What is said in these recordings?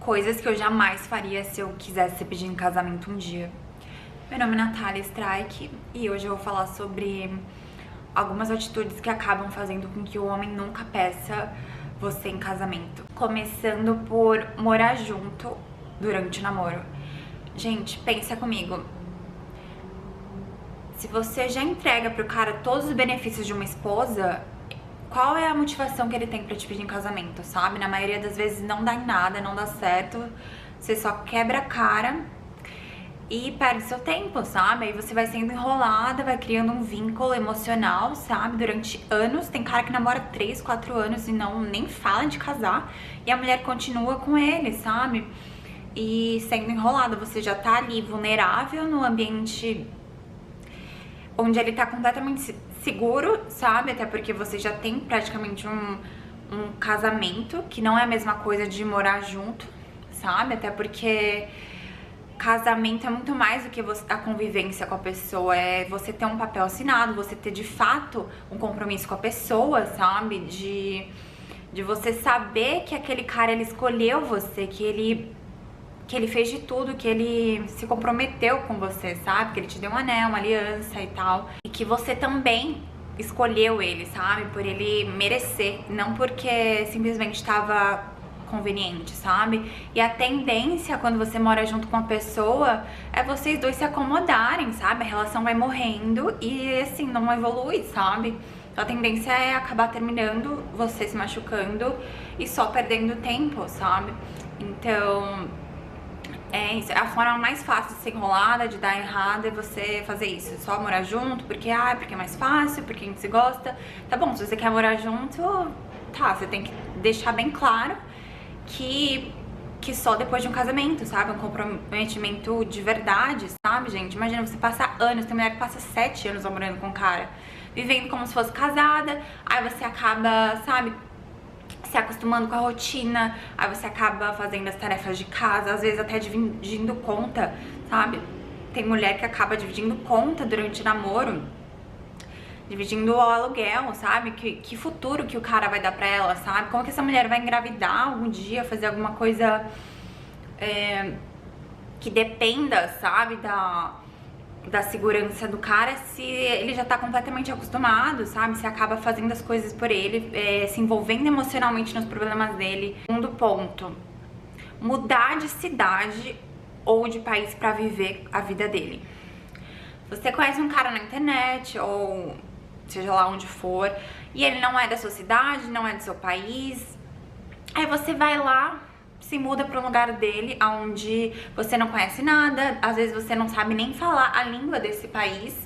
Coisas que eu jamais faria se eu quisesse ser pedida em casamento um dia. Meu nome é Natália Strike e hoje eu vou falar sobre algumas atitudes que acabam fazendo com que o homem nunca peça você em casamento. Começando por morar junto durante o namoro. Gente, pensa comigo. Se você já entrega pro cara todos os benefícios de uma esposa, qual é a motivação que ele tem pra te pedir em casamento, sabe? Na maioria das vezes não dá em nada, não dá certo. Você só quebra a cara e perde seu tempo, sabe? Aí você vai sendo enrolada, vai criando um vínculo emocional, sabe? Durante anos. Tem cara que namora 3, 4 anos e nem fala de casar. E a mulher continua com ele, sabe? E sendo enrolada, você já tá ali vulnerável no ambiente onde ele tá completamente seguro, sabe? Até porque você já tem praticamente um casamento, que não é a mesma coisa de morar junto, sabe? Até porque casamento é muito mais do que a convivência com a pessoa, é você ter um papel assinado, você ter de fato um compromisso com a pessoa, sabe? De você saber que aquele cara, ele escolheu você, que ele fez de tudo, que ele se comprometeu com você, sabe? Que ele te deu um anel, uma aliança e tal. E que você também escolheu ele, sabe? Por ele merecer, não porque simplesmente estava conveniente, sabe? E a tendência quando você mora junto com a pessoa é vocês dois se acomodarem, sabe? A relação vai morrendo e assim, não evolui, sabe? Então a tendência é acabar terminando, você se machucando e só perdendo tempo, sabe? Então é isso, a forma mais fácil de ser enrolada, de dar errado, é você fazer isso. Só morar junto, porque é mais fácil, porque a gente se gosta. Tá bom, se você quer morar junto, tá, você tem que deixar bem claro que só depois de um casamento, sabe? Um comprometimento de verdade, sabe, gente? Imagina você passar anos, tem mulher que passa 7 anos namorando com um cara, vivendo como se fosse casada, aí você acaba, sabe, se acostumando com a rotina, aí você acaba fazendo as tarefas de casa, às vezes até dividindo conta, sabe? Tem mulher que acaba dividindo conta durante o namoro, dividindo o aluguel, sabe? Que futuro que o cara vai dar pra ela, sabe? Como que essa mulher vai engravidar algum dia, fazer alguma coisa que dependa, sabe, da segurança do cara, se ele já tá completamente acostumado, sabe? Se acaba fazendo as coisas por ele, se envolvendo emocionalmente nos problemas dele. Segundo ponto, mudar de cidade ou de país pra viver a vida dele. Você conhece um cara na internet ou seja lá onde for, e ele não é da sua cidade, não é do seu país, aí você vai lá, se muda para um lugar dele, onde você não conhece nada, às vezes você não sabe nem falar a língua desse país,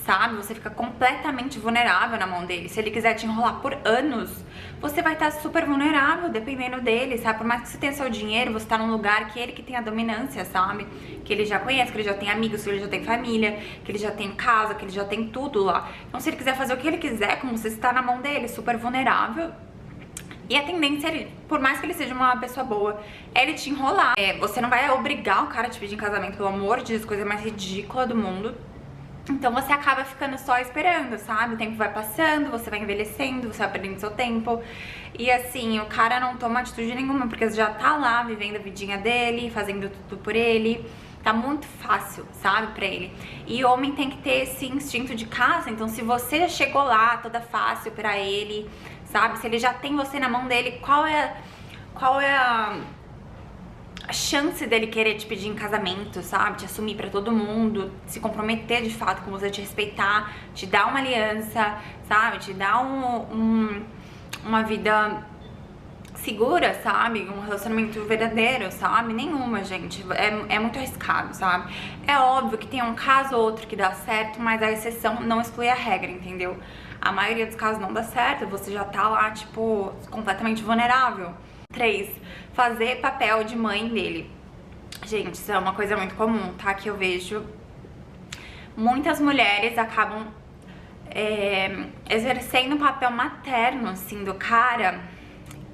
sabe? Você fica completamente vulnerável na mão dele. Se ele quiser te enrolar por anos, você vai estar super vulnerável, dependendo dele, sabe? Por mais que você tenha seu dinheiro, você tá num lugar que ele que tem a dominância, sabe? Que ele já conhece, que ele já tem amigos, que ele já tem família, que ele já tem casa, que ele já tem tudo lá. Então, se ele quiser fazer o que ele quiser, como você está na mão dele, super vulnerável. E a tendência, por mais que ele seja uma pessoa boa, é ele te enrolar. Você não vai obrigar o cara a te pedir em casamento, pelo amor de Deus, coisa mais ridícula do mundo. Então você acaba ficando só esperando, sabe? O tempo vai passando, você vai envelhecendo, você vai perdendo seu tempo. E assim, o cara não toma atitude nenhuma, porque já tá lá vivendo a vidinha dele, fazendo tudo por ele. Tá muito fácil, sabe, pra ele. E o homem tem que ter esse instinto de caça. Então se você chegou lá toda fácil pra ele, sabe? Se ele já tem você na mão dele, qual é a chance dele querer te pedir em casamento, sabe? Te assumir pra todo mundo, se comprometer de fato com você, te respeitar, te dar uma aliança, sabe? Te dar uma vida segura, sabe? Um relacionamento verdadeiro, sabe? Nenhuma, gente. É muito arriscado, sabe? É óbvio que tem um caso ou outro que dá certo, mas a exceção não exclui a regra, entendeu? A maioria dos casos não dá certo, você já tá lá, tipo, completamente vulnerável. 3. Fazer papel de mãe dele. Gente, isso é uma coisa muito comum, tá? Que eu vejo muitas mulheres acabam exercendo o papel materno, assim, do cara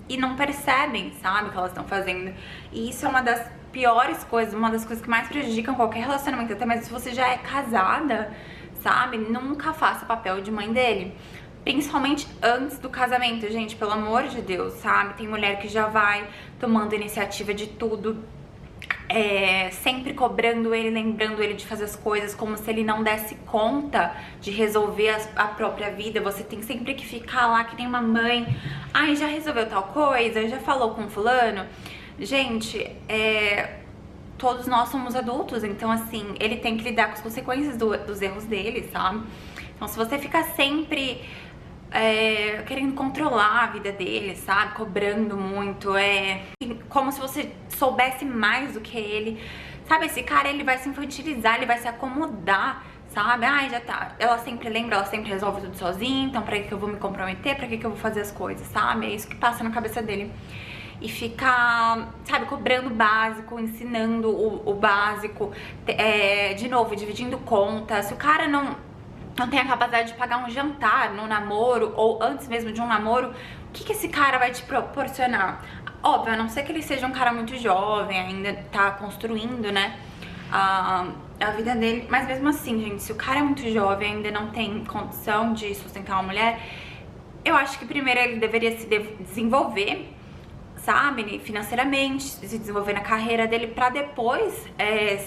e não percebem, sabe, o que elas estão fazendo. E isso é uma das piores coisas, uma das coisas que mais prejudicam qualquer relacionamento, até mesmo se você já é casada, sabe? Nunca faça papel de mãe dele. Principalmente antes do casamento, gente, pelo amor de Deus, sabe? Tem mulher que já vai tomando iniciativa de tudo, sempre cobrando ele, lembrando ele de fazer as coisas, como se ele não desse conta de resolver a própria vida. Você tem sempre que ficar lá que nem uma mãe. Ai, já resolveu tal coisa? Já falou com fulano? Gente, todos nós somos adultos, então assim, ele tem que lidar com as consequências dos erros dele, sabe? Então se você ficar sempre querendo controlar a vida dele, sabe? Cobrando muito, como se você soubesse mais do que ele, sabe? Esse cara, ele vai se infantilizar, ele vai se acomodar, sabe? Ai, já tá, ela sempre lembra, ela sempre resolve tudo sozinha, então pra que eu vou me comprometer? Pra que eu vou fazer as coisas, sabe? É isso que passa na cabeça dele. E ficar, sabe, cobrando o básico, ensinando o básico, de novo, dividindo conta. Se o cara não tem a capacidade de pagar um jantar no namoro, ou antes mesmo de um namoro, o que esse cara vai te proporcionar? Óbvio, a não ser que ele seja um cara muito jovem, ainda tá construindo, né, a vida dele. Mas mesmo assim, gente, se o cara é muito jovem, ainda não tem condição de sustentar uma mulher, eu acho que primeiro ele deveria se desenvolver, sabe, financeiramente, se desenvolver na carreira dele, pra depois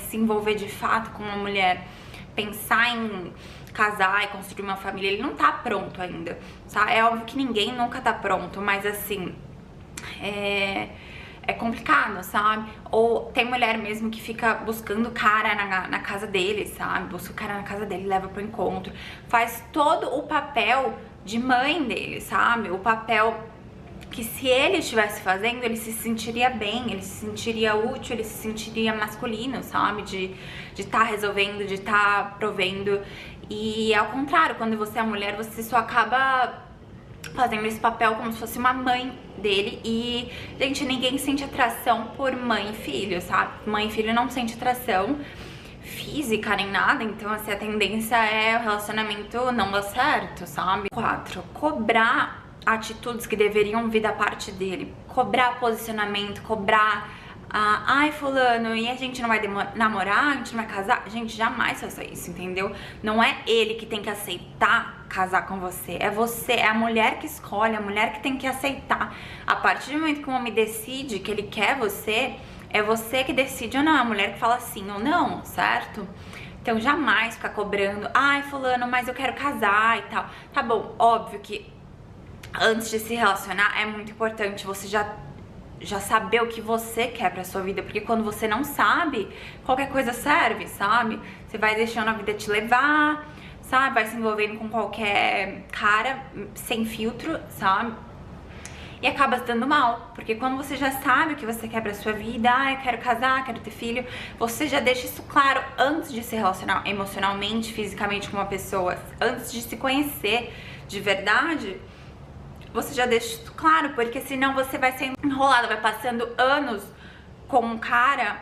se envolver de fato com uma mulher. Pensar em casar e construir uma família, ele não tá pronto ainda, sabe? É óbvio que ninguém nunca tá pronto, mas assim, é complicado, sabe? Ou tem mulher mesmo que fica buscando cara na casa dele, sabe? Busca o cara na casa dele, leva pro encontro, faz todo o papel de mãe dele, sabe? O papel que se ele estivesse fazendo, ele se sentiria bem, ele se sentiria útil, ele se sentiria masculino, sabe? De estar resolvendo, de estar provendo. E ao contrário, quando você é mulher, você só acaba fazendo esse papel como se fosse uma mãe dele. E, gente, ninguém sente atração por mãe e filho, sabe? Mãe e filho não sente atração física nem nada, então assim, a tendência é o relacionamento não dar certo, sabe? 4. Cobrar atitudes que deveriam vir da parte dele, cobrar posicionamento, cobrar ai fulano, e a gente não vai namorar, a gente não vai casar. Gente, jamais faça isso, entendeu? Não é ele que tem que aceitar casar com você, é a mulher que escolhe, a mulher que tem que aceitar. A partir do momento que o homem decide que ele quer você, é você que decide ou não, é a mulher que fala sim ou não, certo? Então jamais ficar cobrando, ai fulano, mas eu quero casar e tal. Tá bom, óbvio que antes de se relacionar é muito importante você já saber o que você quer pra sua vida, porque quando você não sabe, qualquer coisa serve, sabe? Você vai deixando a vida te levar, sabe? Vai se envolvendo com qualquer cara sem filtro, sabe? E acaba se dando mal, porque quando você já sabe o que você quer pra sua vida, eu quero casar, quero ter filho, você já deixa isso claro antes de se relacionar emocionalmente, fisicamente com uma pessoa, antes de se conhecer de verdade. Você já deixa isso claro, porque senão você vai sendo enrolada, vai passando anos com um cara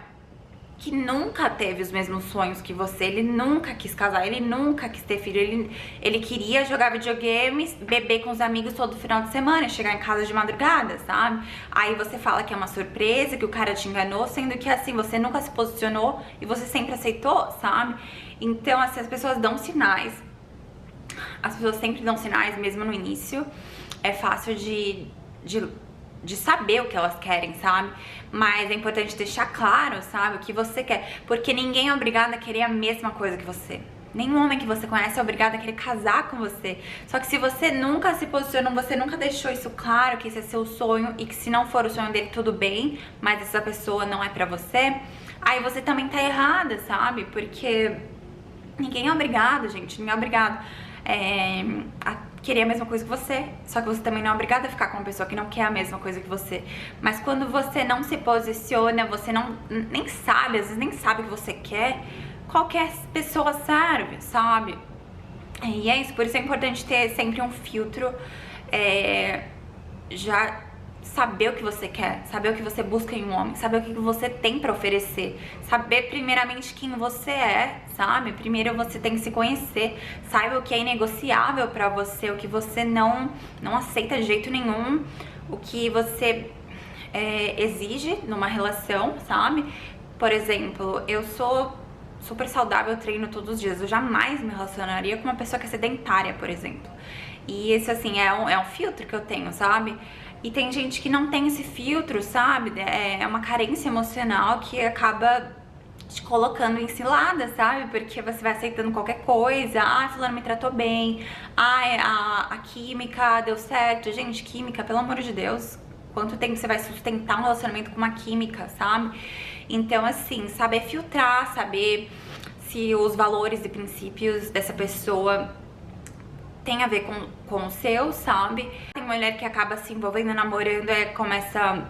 que nunca teve os mesmos sonhos que você, ele nunca quis casar, ele nunca quis ter filho, ele queria jogar videogames, beber com os amigos todo final de semana, chegar em casa de madrugada, sabe? Aí você fala que é uma surpresa, que o cara te enganou, sendo que assim, você nunca se posicionou e você sempre aceitou, sabe? Então assim, as pessoas dão sinais, as pessoas sempre dão sinais, mesmo no início. É fácil de saber o que elas querem, sabe? Mas é importante deixar claro, sabe, o que você quer. Porque ninguém é obrigado a querer a mesma coisa que você. Nenhum homem que você conhece é obrigado a querer casar com você. Só que se você nunca se posicionou, você nunca deixou isso claro, que esse é seu sonho, e que se não for o sonho dele, tudo bem, mas essa pessoa não é pra você, aí você também tá errada, sabe? Porque ninguém é obrigado, gente, ninguém é obrigado a querer a mesma coisa que você, só que você também não é obrigada a ficar com uma pessoa que não quer a mesma coisa que você. Mas quando você não se posiciona, você nem sabe, às vezes nem sabe o que você quer, qualquer pessoa serve, sabe? E é isso, por isso é importante ter sempre um filtro, já saber o que você quer, saber o que você busca em um homem, saber o que você tem pra oferecer, saber primeiramente quem você é, sabe? Primeiro você tem que se conhecer, saiba o que é inegociável pra você, o que você não aceita de jeito nenhum, o que você exige numa relação, sabe? Por exemplo, eu sou super saudável, eu treino todos os dias, eu jamais me relacionaria com uma pessoa que é sedentária, por exemplo. E esse, assim, é um filtro que eu tenho, sabe? E tem gente que não tem esse filtro, sabe? É uma carência emocional que acaba te colocando em cilada, sabe? Porque você vai aceitando qualquer coisa. Ah, fulano me tratou bem. Ah, a química deu certo. Gente, química, pelo amor de Deus, quanto tempo você vai sustentar um relacionamento com uma química, sabe? Então, assim, saber filtrar, saber se os valores e princípios dessa pessoa tem a ver com o seu, sabe? Tem mulher que acaba se envolvendo, namorando, começa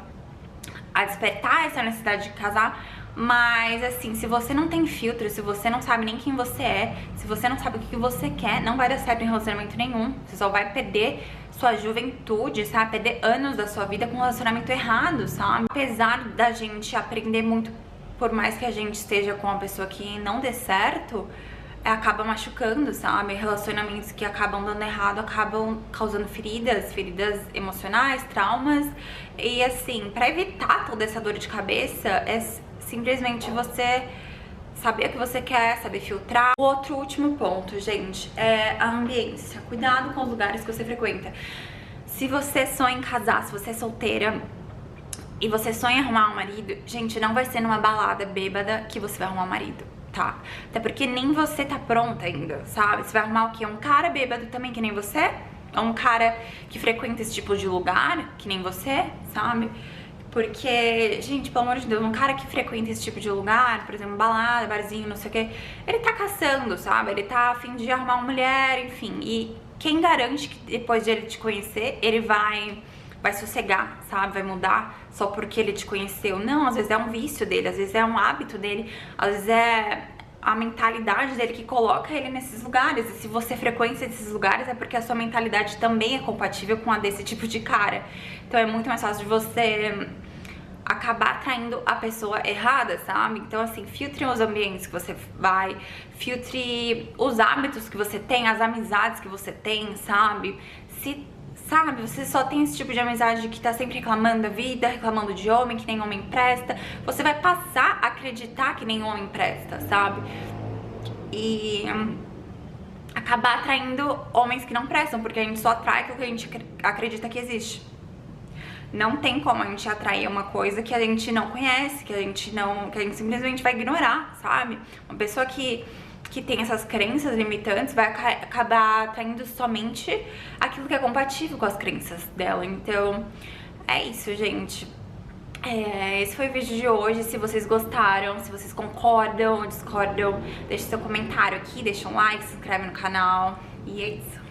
a despertar essa necessidade de casar. Mas, assim, se você não tem filtro, se você não sabe nem quem você é, se você não sabe o que você quer, não vai dar certo em relacionamento nenhum. Você só vai perder sua juventude, sabe? Perder anos da sua vida com um relacionamento errado, sabe? Apesar da gente aprender muito, por mais que a gente esteja com uma pessoa que não dê certo, acaba machucando, sabe? Relacionamentos que acabam dando errado acabam causando feridas emocionais, traumas. E, assim, pra evitar toda essa dor de cabeça, é simplesmente você saber o que você quer, saber filtrar. O outro último ponto, gente, é a ambiência. Cuidado com os lugares que você frequenta. Se você sonha em casar, se você é solteira e você sonha em arrumar um marido, gente, não vai ser numa balada bêbada que você vai arrumar um marido, tá? Até porque nem você tá pronta ainda, sabe? Você vai arrumar o quê? Um cara bêbado também que nem você? Ou um cara que frequenta esse tipo de lugar que nem você, sabe? Porque, gente, pelo amor de Deus, um cara que frequenta esse tipo de lugar, por exemplo, balada, barzinho, não sei o que, ele tá caçando, sabe? Ele tá a fim de arrumar uma mulher, enfim. E quem garante que depois de ele te conhecer, ele vai sossegar, sabe? Vai mudar só porque ele te conheceu. Não, às vezes é um vício dele, às vezes é um hábito dele, às vezes é a mentalidade dele que coloca ele nesses lugares. E se você frequenta esses lugares, é porque a sua mentalidade também é compatível com a desse tipo de cara. Então é muito mais fácil de você acabar atraindo a pessoa errada, sabe? Então, assim, filtre os ambientes que você vai, filtre os hábitos que você tem, as amizades que você tem, sabe? Sabe, você só tem esse tipo de amizade que tá sempre reclamando da vida, reclamando de homem, que nem homem presta, você vai passar a acreditar que nem homem presta, sabe? E acabar atraindo homens que não prestam, porque a gente só atrai aquilo que a gente acredita que existe. Não tem como a gente atrair uma coisa que a gente não conhece, que a gente simplesmente vai ignorar, sabe? Uma pessoa que tem essas crenças limitantes vai acabar atraindo somente aquilo que é compatível com as crenças dela. Então, é isso, gente. Esse foi o vídeo de hoje. Se vocês gostaram, se vocês concordam ou discordam, deixe seu comentário aqui, deixa um like, se inscreve no canal. E é isso.